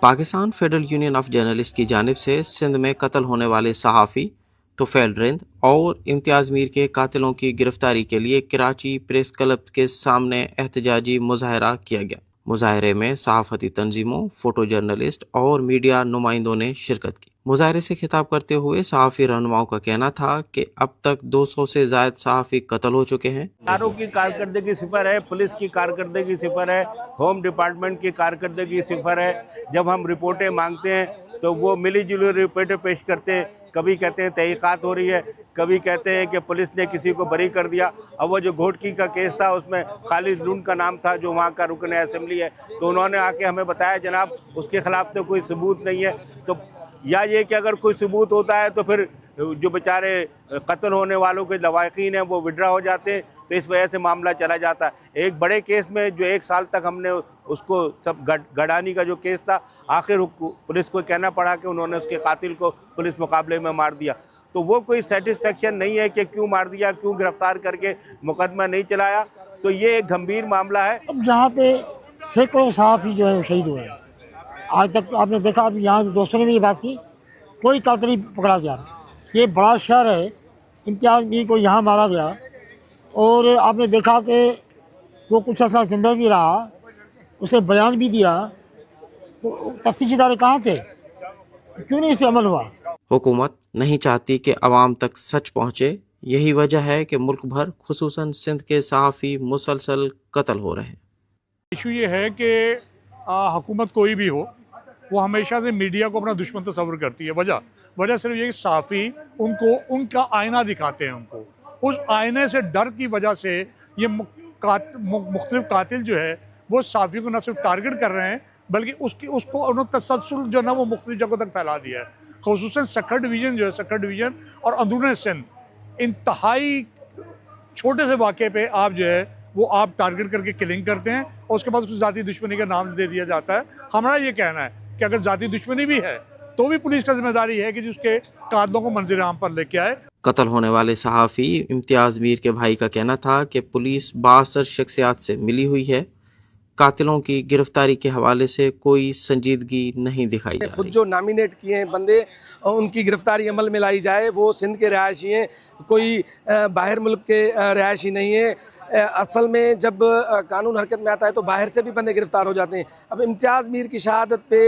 Pakistan federal union of journalist की जानिब से सिंध में कत्ल होने वाले सहाफ़ी तुफैल रिंद और इम्तियाज़ मीर के कातिलों की गिरफ्तारी के लिए कराची प्रेस क्लब के सामने एहतजाजी मुजाहरा किया गया। मुजाहरे में सहाफ़ती तंजीमों, फोटो जर्नलिस्ट और मीडिया नुमाइंदों ने शिरकत की। मुजाहरे से खिताब करते हुए सहाफ़ी रहनुमाओं का कहना था कि अब तक 200 से ज़ायद सहाफ़ी कत्ल हो चुके हैं। इदारों की कारकर्दगी सिफर है, पुलिस की कारकर्दगी सिफर है, होम डिपार्टमेंट की कारकर्दगी सिफर है। जब हम रिपोर्टें मांगते हैं तो वो मिली जुली रिपोर्टें पेश करते हैं। कभी कहते हैं तहकीकात हो रही है, कभी कहते हैं कि पुलिस ने किसी को बरी कर दिया। अब वो जो घोटकी का केस था उसमें खालिद लून का नाम था जो वहाँ का रुकन असेंबली है, तो उन्होंने आके हमें बताया जनाब उसके खिलाफ तो कोई सबूत नहीं है। तो या ये कि अगर कोई सबूत होता है तो फिर जो बेचारे कत्ल होने वालों के लवाकिन हैं वो विड्रा हो जाते हैं, तो इस वजह से मामला चला जाता है। एक बड़े केस में जो 1 साल तक हमने उसको सब गडानी का जो केस था, आखिर पुलिस को कहना पड़ा कि उन्होंने उसके कातिल को पुलिस मुकाबले में मार दिया। तो वो कोई सेटिस्फेक्शन नहीं है कि क्यों मार दिया, क्यों गिरफ्तार करके मुकदमा नहीं चलाया। तो ये एक गंभीर मामला है। अब जहाँ पे सैकड़ों सहाफ़ी जो है वो शहीद हुए हैं, आज तक आपने देखा, अभी यहाँ दोस्तों ने भी ये बात की, कोई कातिल नहीं पकड़ा गया। ये बड़ा शहर है, इम्तियाज़ मीर को यहाँ मारा गया और आपने देखा कि वो कुछ अर्सा जिंदा भी रहा, उसे बयान भी दिया। तो तफ्तीशी इदारे कहाँ थे, क्यों नहीं इस पर अमल हुआ? हुकूमत नहीं चाहती कि अवाम तक सच पहुँचे। यही वजह है कि मुल्क भर खुसूसन सिंध के सहाफ़ी मुसलसल कत्ल हो रहे हैं। इशू ये है कि हुकूमत कोई भी हो वो हमेशा से मीडिया को अपना दुश्मन तस्वर करती है। वजह सिर्फ ये सहाफ़ी उनको उनका आईना दिखाते हैं। उनको उस आईने से डर की वजह से ये मुख्तलिफ कातिल जो है वो सहाफ़ी को न सिर्फ टारगेट कर रहे हैं बल्कि उसको उन्होंने तसलसल जो है ना वो मुख्तलिफ जगहों तक फैला दिया है। ख़ुसूसन सक्खर डिवीज़न जो है, सक्खर डिवीज़न और अंदरून सिंध, इंतहाई छोटे से वाक़े पे आप जो है वो आप टारगेट करके किलिंग करते हैं और उसके बाद उसको ज़ाती दुश्मनी का नाम दे दिया जाता है। हमारा ये कहना है कि अगर ज़ाती दुश्मनी भी है तो भी पुलिस का जिम्मेदारी है कि जो उसके कातिलों को मंज़िल आम पर लेके आए। कत्ल होने वाले सहाफ़ी इम्तियाज़ मीर के भाई का कहना था कि पुलिस 62 शख्सियात से मिली हुई है। कातिलों की गिरफ्तारी के हवाले से कोई संजीदगी नहीं दिखाई जा रही। खुद जो नॉमिनेट किए हैं बंदे, उनकी गिरफ्तारी अमल में लाई जाए। वो सिंध के रहायशी हैं, कोई बाहर मुल्क के रहायशी नहीं है। असल में जब कानून हरकत में आता है तो बाहर से भी बंदे गिरफ्तार हो जाते हैं। अब इम्तियाज़ मीर की शहादत पे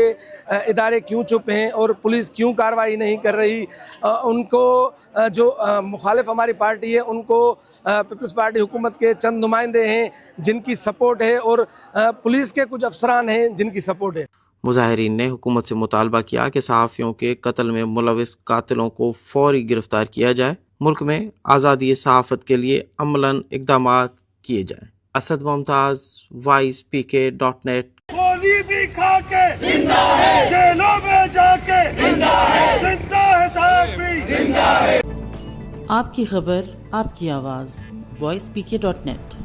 इदारे क्यों चुप हैं और पुलिस क्यों कार्रवाई नहीं कर रही? उनको जो मुखालिफ हमारी पार्टी है उनको पीपल्स पार्टी हुकूमत के चंद नुमाइंदे हैं जिनकी सपोर्ट है और पुलिस के कुछ अफसरान हैं जिनकी सपोर्ट है। मुजाहिरीन ने हुकूमत से मुतालबा किया कि सहाफ़ियों के कत्ल में मुलविस कातिलों को फौरी गिरफ्तार किया जाए। मुल्क में आज़ादी सहाफ़त के लिए अमलन इक़दामात किए जाएँ। असद मुमताज़, voicepk.net। गोली भी खा के जिंदा है, जेलों में जाके जिंदा है, जिंदा है सहाफ़ी जिंदा है। आपकी खबर, आपकी आवाज़, voicepk.net।